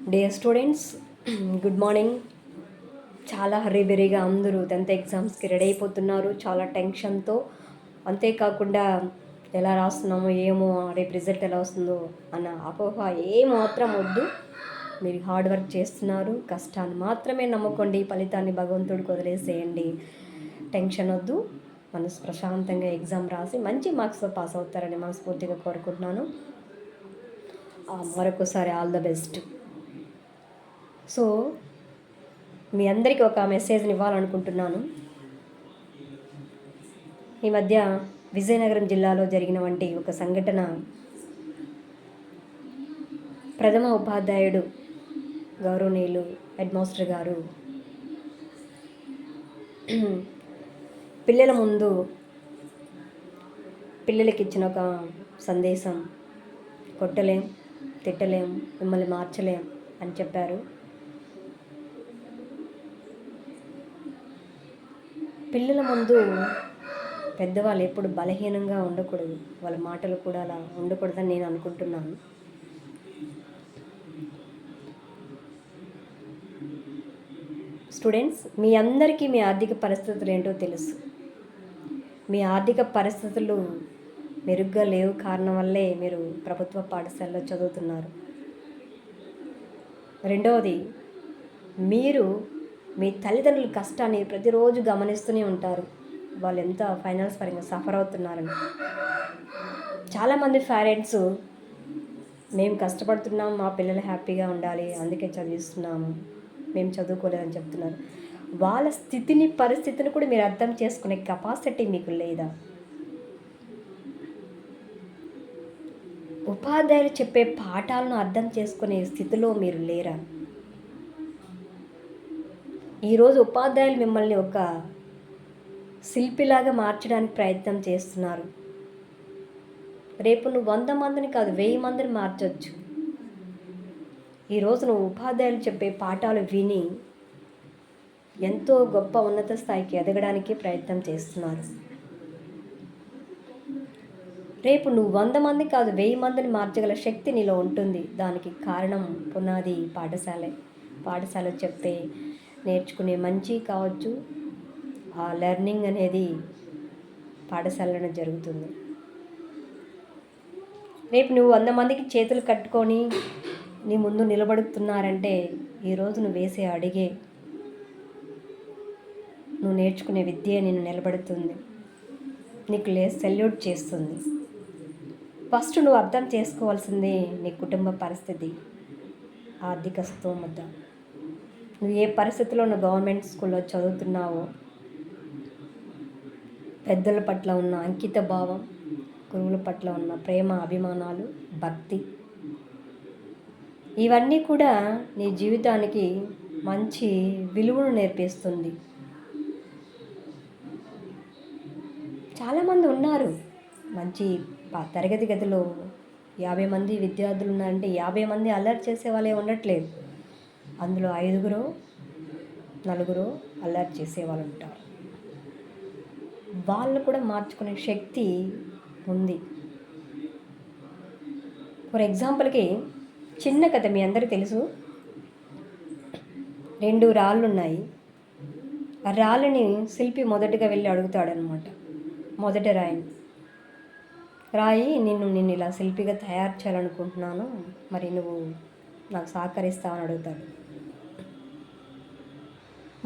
Dear students, good morning. చాలా హరీబెరీగా అందరూ 10th ఎగ్జామ్స్కి రెడీ అయిపోతున్నారు, చాలా టెన్షన్తో. అంతేకాకుండా ఎలా రాస్తున్నామో ఏమో, రేపు రిజల్ట్ ఎలా వస్తుందో అన్న అపోహ ఏమాత్రం వద్దు. మీరు హార్డ్ వర్క్ చేస్తున్నారు, కష్టాన్ని మాత్రమే నమ్ముకోండి, ఫలితాన్ని భగవంతుడికి వదిలేసేయండి. టెన్షన్ వద్దు, మనసు ప్రశాంతంగా ఎగ్జామ్ రాసి మంచి మార్క్స్తో పాస్ అవుతారని మనస్ఫూర్తిగా కోరుకుంటున్నాను. మరొకసారి ఆల్ ద బెస్ట్. సో మీ అందరికీ ఒక మెసేజ్ని ఇవ్వాలనుకుంటున్నాను. ఈ మధ్య విజయనగరం జిల్లాలో జరిగిన వంటి ఒక సంఘటన, ప్రథమ ఉపాధ్యాయుడు గౌరవనీయులు హెడ్ మాస్టర్ గారు పిల్లల ముందు పిల్లలకి ఇచ్చిన ఒక సందేశం, కొట్టలేం, తిట్టలేం, మిమ్మల్ని మార్చలేం అని చెప్పారు. పిల్లల ముందు పెద్దవాళ్ళు ఎప్పుడు బలహీనంగా ఉండకూడదు, వాళ్ళ మాటలు కూడా అలా ఉండకూడదని నేను అనుకుంటున్నాను. స్టూడెంట్స్, మీ అందరికీ మీ ఆర్థిక పరిస్థితులు ఏంటో తెలుసు. మీ ఆర్థిక పరిస్థితులు మెరుగ్గా లేవు కారణం వల్లే మీరు ప్రభుత్వ పాఠశాలలో చదువుతున్నారు. రెండవది, మీరు మీ తల్లిదండ్రుల కష్టాన్ని ప్రతిరోజు గమనిస్తూనే ఉంటారు, వాళ్ళు ఎంత ఫైనాన్స్ పరంగా సఫర్ అవుతున్నారని. చాలామంది పేరెంట్స్, మేము కష్టపడుతున్నాం, మా పిల్లలు హ్యాపీగా ఉండాలి, అందుకే చదివిస్తున్నాము, మేము చదువుకోలేదని చెప్తున్నారు. వాళ్ళ స్థితిని, పరిస్థితిని కూడా మీరు అర్థం చేసుకునే కెపాసిటీ మీకు లేదా? ఉపాధ్యాయులు చెప్పే పాఠాలను అర్థం చేసుకునే స్థితిలో మీరు లేరా? ఈరోజు ఉపాధ్యాయులు మిమ్మల్ని ఒక శిల్పిలాగా మార్చడానికి ప్రయత్నం చేస్తున్నారు. రేపు నువ్వు 100 మందిని కాదు, 1000 మందిని మార్చవచ్చు. ఈరోజు నువ్వు ఉపాధ్యాయులు చెప్పే పాఠాలు విని ఎంతో గొప్ప ఉన్నత స్థాయికి ఎదగడానికి ప్రయత్నం చేస్తున్నారు. రేపు నువ్వు 100 మంది కాదు, 1000 మందిని మార్చగల శక్తి నీలో ఉంటుంది. దానికి కారణం పునాది పాఠశాలే. పాఠశాల చెప్పే, నేర్చుకునే మంచి కావచ్చు, ఆ లెర్నింగ్ అనేది పాఠశాలలోనే జరుగుతుంది. రేపు నువ్వు 100 మందికి చేతులు కట్టుకొని నీ ముందు నిలబడుతున్నారంటే ఈరోజు నువ్వు వేసే అడిగే, నువ్వు నేర్చుకునే విద్య నిన్ను నిలబడుతుంది, నీకు సెల్యూట్ చేస్తుంది. ఫస్ట్ నువ్వు అర్థం చేసుకోవాల్సింది నీ కుటుంబ పరిస్థితి, ఆర్థిక స్తోమత. నువ్వు ఏ పరిస్థితిలో నువ్వు గవర్నమెంట్ స్కూల్లో చదువుతున్నావో, పెద్దల పట్ల ఉన్న అంకిత భావం, గురువుల పట్ల ఉన్న ప్రేమ, అభిమానాలు, భక్తి, ఇవన్నీ కూడా నీ జీవితానికి మంచి విలువను నేర్పిస్తుంది. చాలామంది ఉన్నారు, మంచి తరగతి గదిలో 50 మంది విద్యార్థులు ఉన్నారంటే 50 మంది అల్లరి చేసే వాళ్ళే ఉండట్లేదు. అందులో 5 4 అల్లరి చేసేవాళ్ళు ఉంటారు. వాళ్ళు కూడా మార్చుకునే శక్తి ఉంది. ఫర్ ఎగ్జాంపుల్కి చిన్న కథ మీ అందరికీ తెలుసు. 2 రాళ్ళు ఉన్నాయి. ఆ రాళ్ళని శిల్పి మొదటగా వెళ్ళి అడుగుతాడనమాట. మొదట రాయి, నిన్ను ఇలా శిల్పిగా తయారు చేయాలనుకుంటున్నాను, మరి నువ్వు నాకు సహకరిస్తావని అడుగుతాడు.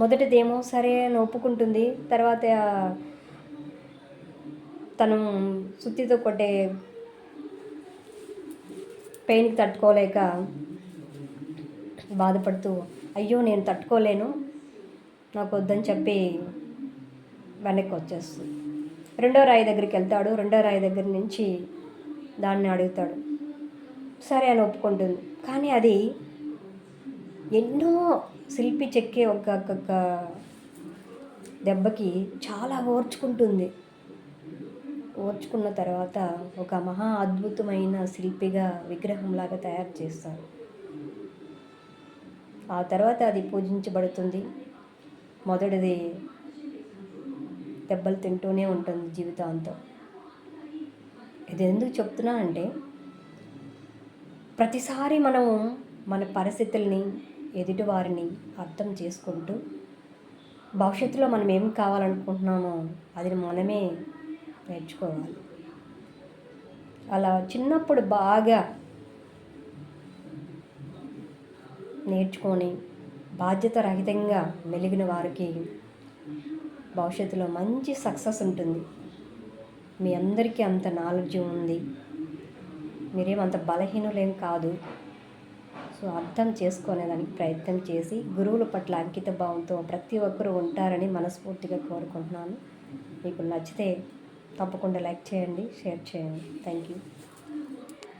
మొదటిదేమో సరే అని ఒప్పుకుంటుంది. తర్వాత తను సుత్తితో కొట్టే పెయిన్కి తట్టుకోలేక బాధపడుతూ, అయ్యో నేను తట్టుకోలేను, నాకు వద్దని చెప్పి వెనక్కి వచ్చేస్తుంది. రెండో రాయి దగ్గరికి వెళ్తాడు. రెండో రాయి దగ్గర నుంచి దాన్ని అడుగుతాడు. సరే అని ఒప్పుకుంటుంది. కానీ అది ఎన్నో శిల్పి చెక్కే ఒక్కొక్క దెబ్బకి చాలా ఓర్చుకుంటుంది. ఓర్చుకున్న తర్వాత ఒక మహా అద్భుతమైన శిల్పిగా, విగ్రహంలాగా తయారు చేస్తారు. ఆ తర్వాత అది పూజించబడుతుంది. మొదటిది దెబ్బలు తింటూనే ఉంటుంది జీవితాంతం. ఇది ఎందుకు చెప్తున్నానంటే, ప్రతిసారి మనం మన పరిస్థితుల్ని, ఎదుటివారిని అర్థం చేసుకుంటూ భవిష్యత్తులో మనం ఏం కావాలనుకుంటున్నామో అది మనమే నేర్చుకోవాలి. అలా చిన్నప్పుడు బాగా నేర్చుకొని బాధ్యత రహితంగా మెలిగిన వారికి భవిష్యత్తులో మంచి సక్సెస్ ఉంటుంది. మీ అందరికీ అంత నాలెడ్జ్ ఉంది, మీరేమంత బలహీనులేం కాదు. సో అర్థం చేసుకునేదానికి ప్రయత్నం చేసి గురువుల పట్ల అంకిత భావంతో ప్రతి ఒక్కరూ ఉంటారని మనస్ఫూర్తిగా కోరుకుంటున్నాను. మీకు నచ్చితే తప్పకుండా లైక్ చేయండి, షేర్ చేయండి. Thank you.